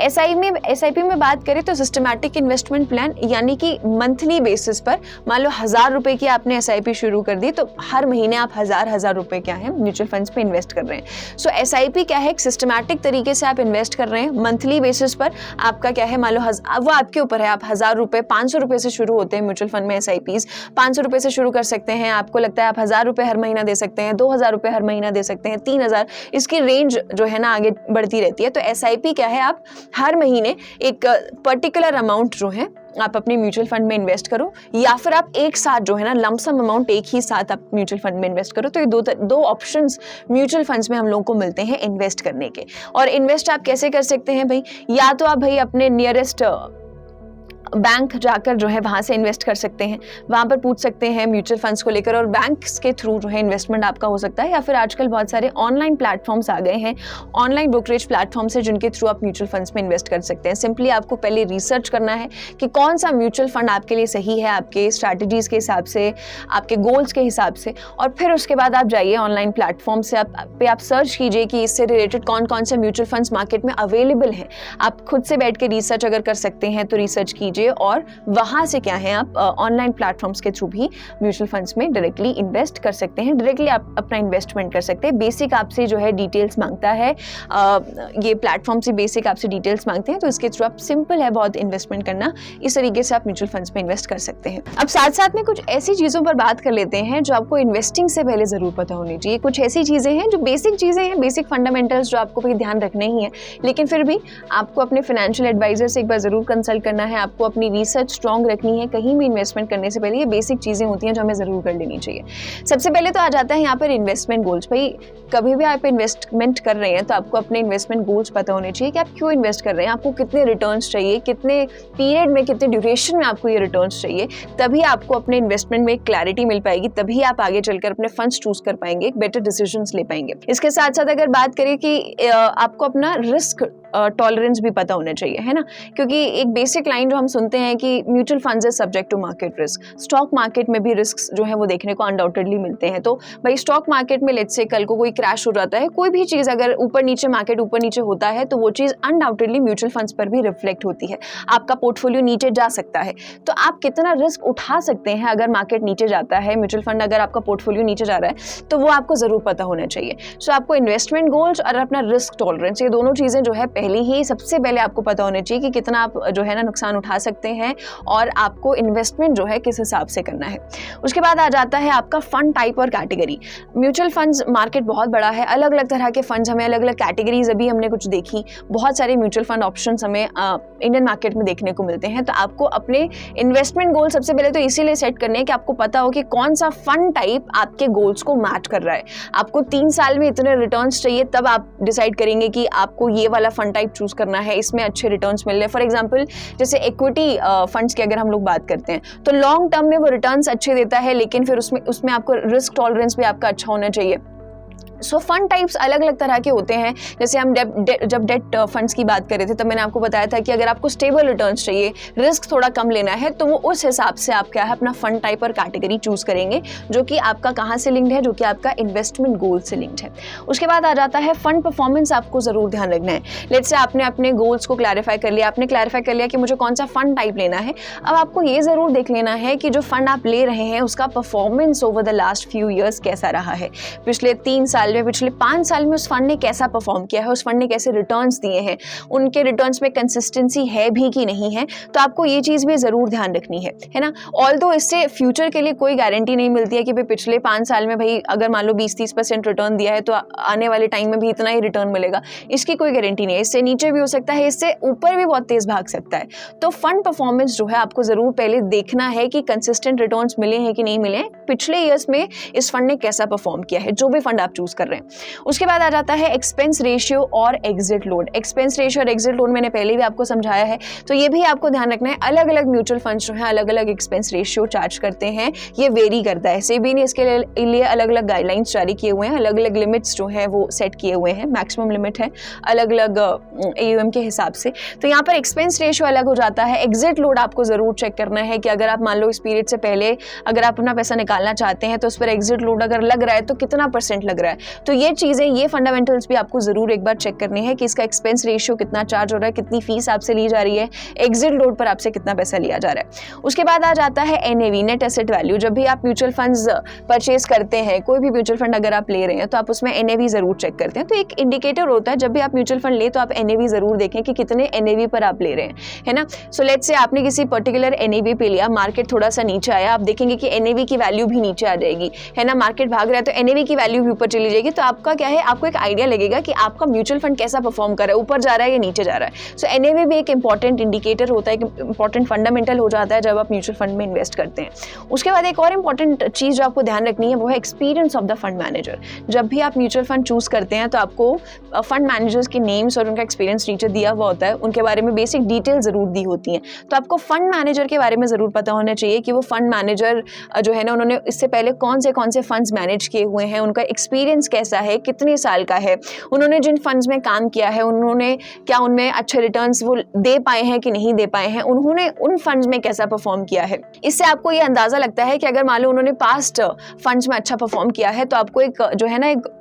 SIP में बात करें तो सिस्टमैटिक इन्वेस्टमेंट प्लान यानी कि मंथली बेसिस पर मान लो 1,000 रुपए की आपने SIP शुरू कर दी तो हर महीने आप 1,000 रुपए क्या है म्यूचुअल फंड्स पे इन्वेस्ट कर रहे हैं। सो SIP क्या है, एक सिस्टमैटिक तरीके से आप इन्वेस्ट कर रहे हैं मंथली बेसिस पर। आपका क्या है, मान लो वो आपके ऊपर है, आप 1,000 रुपए 500 रुपए से शुरू होते हैं म्यूचुअल फंड में SIPs 500 रुपए से शुरू कर सकते हैं। आपको लगता है आप 1,000 रुपए हर महीना दे सकते हैं, 2,000 रुपए हर महीना दे सकते हैं, 3,000, इसकी रेंज जो है ना आगे बढ़ती रहती है। तो SIP क्या है, आप हर महीने एक पर्टिकुलर अमाउंट जो है आप अपने म्यूचुअल फंड में इन्वेस्ट करो, या फिर आप एक साथ जो है ना लमसम अमाउंट एक ही साथ आप म्यूचुअल फंड में इन्वेस्ट करो। तो ये दो ऑप्शंस म्यूचुअल फंड्स में हम लोगों को मिलते हैं इन्वेस्ट करने के। और इन्वेस्ट आप कैसे कर सकते हैं भाई, या तो आप भाई अपने नियरेस्ट बैंक जाकर जो है वहां से इन्वेस्ट कर सकते हैं, वहां पर पूछ सकते हैं म्यूचुअल फंड्स को लेकर और बैंक्स के थ्रू जो है इन्वेस्टमेंट आपका हो सकता है। या फिर आजकल बहुत सारे ऑनलाइन प्लेटफॉर्म्स आ गए हैं, ऑनलाइन ब्रोकरेज प्लेटफॉर्म्स है जिनके थ्रू आप म्यूचुअल फंड्स में इन्वेस्ट कर सकते हैं। सिंपली आपको पहले रिसर्च करना है कि कौन सा म्यूचुअल फंड आपके लिए सही है, आपके स्ट्रैटेजीज के हिसाब से, आपके गोल्स के हिसाब से, और फिर उसके बाद आप जाइए ऑनलाइन प्लेटफॉर्म से आप सर्च कीजिए कि इससे रिलेटेड कौन कौन से म्यूचुअल फंड्स मार्केट में अवेलेबल हैं। आप खुद से बैठ के रिसर्च अगर कर सकते हैं तो रिसर्च कीजिए और वहां से क्या है आप ऑनलाइन प्लेटफॉर्म्स के थ्रू भी म्यूचुअल फंड्स में डायरेक्टली इन्वेस्ट कर सकते हैं, डायरेक्टली आप अपना इन्वेस्टमेंट कर सकते हैं। बेसिक आपसे जो है डिटेल्स मांगता है, ये प्लेटफॉर्म से बेसिक आपसे डिटेल्स मांगते हैं, तो इसके थ्रू आप सिंपल है बहुत इन्वेस्टमेंट करना, इस तरीके से आप म्यूचुअल फंड्स में इन्वेस्ट कर सकते हैं। अब साथ साथ में कुछ ऐसी चीजों पर बात कर लेते हैं जो आपको इन्वेस्टिंग से पहले जरूर पता होनी चाहिए। कुछ ऐसी चीजें हैं जो बेसिक चीजें हैं, बेसिक फंडामेंटल्स जो आपको भी ध्यान रखने ही है, लेकिन फिर भी आपको अपने फाइनेंशियल एडवाइजर से एक बार जरूर कंसल्ट करना है, आपको अपनी रिसर्च स्ट्रॉन्ग रखनी है। कहीं भी इन्वेस्टमेंट करने से पहले ये बेसिक चीजें होती हैं जो हमें जरूर कर लेनी चाहिए। सबसे पहले तो आ जाता है यहाँ पर इन्वेस्टमेंट गोल्स। भाई कभी भी आप इन्वेस्टमेंट कर रहे हैं तो आपको अपने इन्वेस्टमेंट गोल्स पता होने चाहिए कि आप क्यों इन्वेस्ट कर रहे हैं, आपको कितने रिटर्न्स चाहिए, कितने पीरियड में, कितने ड्यूरेशन में आपको ये रिटर्न्स चाहिए। तभी आपको अपने इन्वेस्टमेंट में एक क्लैरिटी मिल पाएगी, तभी आप आगे चलकर अपने फंड्स चूज कर पाएंगे, एक बेटर डिसीजंस ले पाएंगे। इसके साथ साथ अगर बात करें कि आपको अपना रिस्क टॉलरेंस भी पता होना चाहिए, है ना, क्योंकि एक बेसिक लाइन जो हम सुनते हैं कि mutual funds is subject to market risk, stock market में भी रिस्क जो है वो देखने को अनडाउटेडली मिलते हैं। तो भाई स्टॉक मार्केट में लेट्स से कल को कोई क्रैश हो जाता है, कोई भी चीज़ अगर ऊपर नीचे मार्केट ऊपर नीचे होता है तो वो चीज़ अनडाउटेडली म्यूचुअल फंड्स पर भी रिफ्लेक्ट होती है। आपका पोर्टफोलियो नीचे जा सकता है, तो आप कितना रिस्क उठा सकते हैं अगर मार्केट नीचे जाता है, म्यूचुअल फंड अगर आपका पोर्टफोलियो नीचे जा रहा है तो वो आपको ज़रूर पता होना चाहिए। सो आपको इन्वेस्टमेंट गोल्स और अपना रिस्क टॉलरेंस, ये दोनों चीज़ें जो है पहले ही सबसे पहले आपको पता होना चाहिए कि कितना आप जो है ना नुकसान उठा सकते हैं और आपको इन्वेस्टमेंट जो है किस हिसाब से करना है। उसके बाद आ जाता है आपका फंड टाइप और कैटेगरी। म्यूचुअल फंड्स मार्केट बहुत बड़ा है, अलग अलग तरह के फंड्स हमें अलग अलग कैटेगरीज अभी हमने कुछ देखी, बहुत सारे म्यूचुअल फंड ऑप्शंस हमें इंडियन मार्केट में देखने को मिलते हैं। तो आपको अपने इन्वेस्टमेंट गोल सबसे पहले तो इसीलिए सेट करने हैं कि आपको पता हो कि कौन सा फंड टाइप आपके गोल्स को मैच कर रहा है। आपको 3 साल में इतने रिटर्न्स चाहिए, तब आप डिसाइड करेंगे कि आपको ये वाला फंड टाइप चूज करना है, इसमें अच्छे रिटर्न्स मिल रहे हैं। फॉर एग्जांपल जैसे इक्विटी फंड्स की अगर हम लोग बात करते हैं तो लॉन्ग टर्म में वो रिटर्न्स अच्छे देता है, लेकिन फिर उसमें आपको रिस्क टॉलरेंस भी आपका अच्छा होना चाहिए। सो फंड टाइप्स अलग अलग तरह के होते हैं। जैसे हम जब डेट फंड्स की बात कर रहे थे तब मैंने आपको बताया था कि अगर आपको स्टेबल रिटर्न्स चाहिए, रिस्क थोड़ा कम लेना है, तो वो उस हिसाब से आप क्या है अपना फंड टाइप और कैटेगरी चूज करेंगे, जो कि आपका कहाँ से लिंक्ड है, जो कि आपका इन्वेस्टमेंट गोल से लिंक्ड है। उसके बाद आ जाता है फंड परफॉर्मेंस, आपको जरूर ध्यान रखना है। लेट्स से आपने अपने गोल्स को क्लैरिफाई कर लिया, आपने क्लैरिफाई कर लिया कि मुझे कौन सा फंड टाइप लेना है। अब आपको ये जरूर देख लेना है कि जो फंड आप ले रहे हैं उसका performance over the last few years कैसा रहा है। पिछले 3 साल में, पिछले 5 साल में उस फंड ने कैसा परफॉर्म किया है, उस फंड ने कैसे रिटर्न्स दिए हैं, उनके रिटर्न्स में कंसिस्टेंसी है भी कि नहीं है। तो आपको ये चीज़ भी ज़रूर ध्यान रखनी है ना। ऑल्दो इससे फ्यूचर के लिए कोई गारंटी नहीं मिलती है कि भाई पिछले 5 साल में भाई अगर मान लो 20-30% रिटर्न दिया है तो आने वाले टाइम में भी इतना ही रिटर्न मिलेगा, इसकी कोई गारंटी नहीं है। इससे नीचे भी हो सकता है, इससे ऊपर भी बहुत तेज़ भाग सकता है। तो फंड परफॉर्मेंस जो है आपको ज़रूर पहले देखना है कि कंसिस्टेंट रिटर्न्स मिले हैं कि नहीं मिले हैं, पिछले ईयर्स में इस फंड ने कैसा परफॉर्म किया है, जो भी फंड आप चूज कर रहे हैं। उसके बाद आ जाता है एक्सपेंस रेशियो और एग्जिट लोड। एक्सपेंस रेशियो और एग्जिट लोड मैंने पहले भी आपको समझाया है, तो ये भी आपको ध्यान रखना है। अलग अलग म्यूचुअल फंड्स जो है अलग अलग एक्सपेंस रेशियो चार्ज करते हैं, ये वेरी करता है। सेबी ने इसके लिए अलग अलग गाइडलाइंस जारी किए हुए हैं, अलग अलग लिमिट्स जो है वो सेट किए हुए हैं, मैक्सिमम लिमिट है अलग अलग AUM के हिसाब से। तो यहाँ पर एक्सपेंस रेशियो अलग हो जाता है। एग्जिट लोड आपको जरूर चेक करना है कि अगर आप मान लो इस पीरियड से पहले अगर आप अपना पैसा निकालना चाहते हैं तो उस पर एग्जिट लोड अगर लग रहा है तो कितना % लग रहा है। तो ये चीज़ें, ये फंडामेंटल्स भी आपको जरूर एक बार चेक करनी है कि इसका एक्सपेंस रेशियो कितना चार्ज हो रहा है, कितनी फीस आपसे ली जा रही है, एग्जिट लोड पर आपसे कितना पैसा लिया जा रहा है। उसके बाद आ जाता है NAV, नेट एसेट वैल्यू। जब भी आप म्यूचुअल फंड्स परचेज करते हैं, कोई भी म्यूचुअल फंड अगर आप ले रहे हैं तो आप उसमें NAV जरूर चेक करते हैं। तो एक इंडिकेटर होता है, जब भी आप म्यूचुअल फंड ले तो आप NAV जरूर देखें कि कितने NAV पर आप ले रहे हैं, है ना। सो लेट्स से आपने किसी पर्टिकुलर NAV पे लिया, मार्केट थोड़ा सा नीचे आया, आप देखेंगे कि NAV की वैल्यू भी नीचे आ जाएगी, है ना। मार्केट भाग रहा है तो NAV की वैल्यू भी ऊपर चली जाएगी। तो आपका क्या है, आपको एक आइडिया लगेगा कि आपका म्यूचुअल फंड कैसा परफॉर्म कर रहा है, ऊपर जा रहा है या नीचे जा रहा है। सो NAV भी एक इंपॉर्टेंट इंडिकेटर होता है, एक इंपॉर्टेंट फंडामेंटल हो जाता है जब आप म्यूचुअल फंड में इन्वेस्ट करते हैं। उसके बाद एक और इंपॉर्टेंट चीज़ जो आपको ध्यान रखनी है वो है experience of the fund manager. जब भी आप म्यूचुअल फंड चूज करते हैं तो आपको फंड मैनेजर्स के नेम्स और उनका एक्सपीरियंस नीचे दिया हुआ होता है, उनके बारे में बेसिक डिटेल जरूर दी होती हैं। तो आपको फंड मैनेजर के बारे में जरूर पता होना चाहिए कि वो फंड मैनेजर जो है ना, उन्होंने इससे पहले कौन से फंड्स मैनेज किए हुए हैं, उनका एक्सपीरियंस कैसा है, कितने साल का है, उन्होंने जिन फंड्स में काम किया है उन्होंने क्या उनमें अच्छे रिटर्न्स वो दे पाए हैं कि नहीं दे पाए हैं, उन्होंने उन फंड्स में कैसा परफॉर्म किया है। इससे आपको ये अंदाजा लगता है कि अगर मान लो उन्होंने पास्ट फंड्स में अच्छा परफॉर्म किया है तो आपको एक जो है ना एक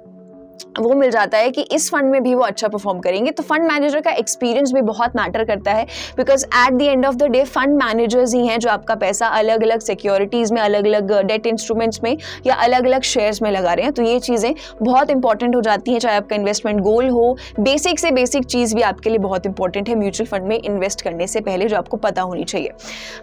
वो मिल जाता है कि इस फंड में भी वो अच्छा परफॉर्म करेंगे। तो फंड मैनेजर का एक्सपीरियंस भी बहुत मैटर करता है, because at the end of the day fund managers ही हैं जो आपका पैसा अलग अलग सिक्योरिटीज में, अलग अलग डेट इंस्ट्रूमेंट्स में या अलग अलग शेयर्स में लगा रहे हैं। तो ये चीज़ें बहुत इंपॉर्टेंट हो जाती हैं, चाहे आपका इन्वेस्टमेंट गोल हो। बेसिक से बेसिक चीज़ भी आपके लिए बहुत इंपॉर्टेंट है म्यूचुअल फंड में इन्वेस्ट करने से पहले, जो आपको पता होनी चाहिए।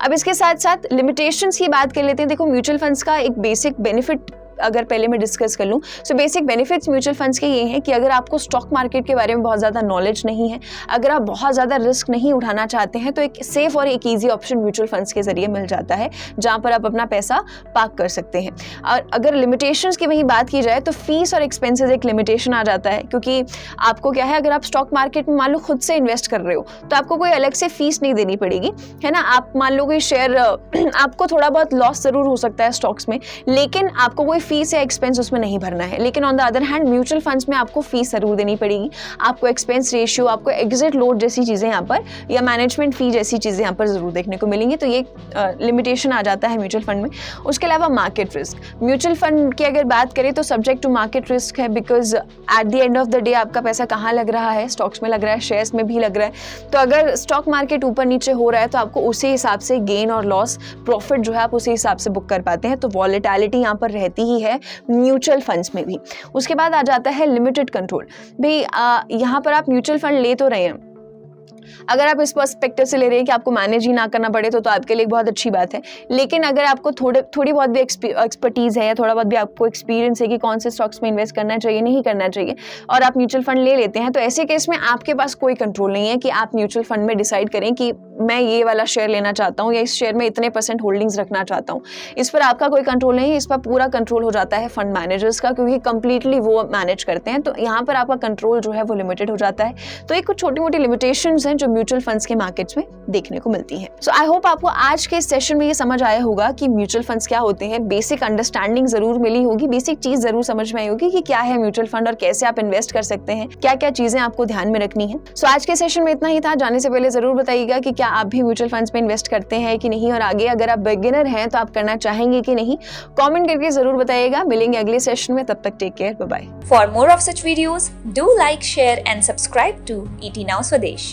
अब इसके साथ साथ लिमिटेशंस की बात कर लेते हैं। देखो, म्यूचुअल फंड्स का एक बेसिक बेनिफिट अगर पहले मैं डिस्कस कर लूँ, so basic benefits mutual funds के ये हैं कि अगर आपको स्टॉक मार्केट के बारे में बहुत ज़्यादा नॉलेज नहीं है, अगर आप बहुत ज़्यादा रिस्क नहीं उठाना चाहते हैं, तो एक सेफ और एक ईजी ऑप्शन म्यूचुअल फंड्स के जरिए मिल जाता है, जहाँ पर आप अपना पैसा पार्क कर सकते हैं। और अगर लिमिटेशंस की वहीं बात की जाए तो फीस और एक्सपेंसेस एक लिमिटेशन आ जाता है, क्योंकि आपको क्या है, अगर आप स्टॉक मार्केट में मान लो खुद से इन्वेस्ट कर रहे हो तो आपको कोई अलग से फीस नहीं देनी पड़ेगी, है ना। आप मान लो कोई शेयर आपको थोड़ा बहुत लॉस ज़रूर हो सकता है स्टॉक्स में, लेकिन आपको कोई फीस या एक्सपेंस उसमें नहीं भरना है। लेकिन on the other hand mutual funds में आपको फीस जरूर देनी पड़ेगी, आपको एक्सपेंस रेशियो, आपको एग्जिट लोड जैसी चीज़ें यहाँ पर या मैनेजमेंट फी जैसी चीज़ें यहाँ पर ज़रूर देखने को मिलेंगी। तो ये लिमिटेशन आ जाता है म्यूचुअल फंड में। उसके अलावा मार्केट रिस्क, म्यूचुअल फंड की अगर बात करें तो सब्जेक्ट टू मार्केट रिस्क है, because at the end of the day आपका पैसा कहाँ लग रहा है, स्टॉक्स में लग रहा है, शेयर्स में भी लग रहा है। तो अगर स्टॉक मार्केट ऊपर नीचे हो रहा है तो आपको उसी हिसाब से गेन और लॉस, प्रॉफिट जो है आप उसी हिसाब से बुक कर पाते हैं। तो वॉलेटिलिटी यहाँ पर रहती ही है म्यूचुअल फंड्स में भी। उसके बाद आ जाता है लिमिटेड कंट्रोल। भाई यहाँ पर आप म्यूचुअल फंड ले तो रहे हैं, अगर आप इस पर्सपेक्टिव से ले रहे हैं कि आपको मैनेज ही ना करना पड़े तो आपके लिए एक बहुत अच्छी बात है। लेकिन अगर आपको थोड़ी बहुत भी एक्सपर्टीज़ है या थोड़ा बहुत भी आपको एक्सपीरियंस है कि कौन से स्टॉक्स में इन्वेस्ट करना चाहिए, नहीं करना चाहिए, और आप म्यूचुअल फंड ले लेते हैं, तो ऐसे केस में आपके पास कोई कंट्रोल नहीं है कि आप म्यूचुअल फंड में डिसाइड करें कि मैं ये वाला शेयर लेना चाहता हूँ या इस शेयर में इतने % होल्डिंग्स रखना चाहता हूँ। इस पर आपका कोई कंट्रोल नहीं है, इस पर पूरा कंट्रोल हो जाता है फंड मैनेजर्स का, क्योंकि कंप्लीटली वो मैनेज करते हैं। तो यहाँ पर आपका कंट्रोल जो है वो लिमिटेड हो जाता है। तो एक कुछ छोटी मोटी लिमिटेशंस हैं जो म्यूचुअल फंड्स के मार्केट्स में देखने को मिलती हैं। सो आई होप आपको आज के इस सेशन में ये समझ आया होगा कि म्यूचुअल फंड्स क्या होते हैं, बेसिक अंडरस्टैंडिंग जरूर मिली होगी, बेसिक चीज जरूर समझ में आई होगी कि क्या है म्यूचुअल फंड और कैसे आप इन्वेस्ट कर सकते हैं, क्या क्या चीजें आपको ध्यान में रखनी है। सो आज के सेशन में इतना ही था। जाने से पहले जरूर बताइएगा कि क्या आप भी म्यूचुअल फंड्स में इन्वेस्ट करते हैं कि नहीं, और आगे अगर आप बिगिनर हैं तो आप करना चाहेंगे कि नहीं, कमेंट करके जरूर बताइएगा। मिलेंगे अगले सेशन में, तब तक take care, bye bye. For more of such videos, do like, share and subscribe to ET Now Swadesh.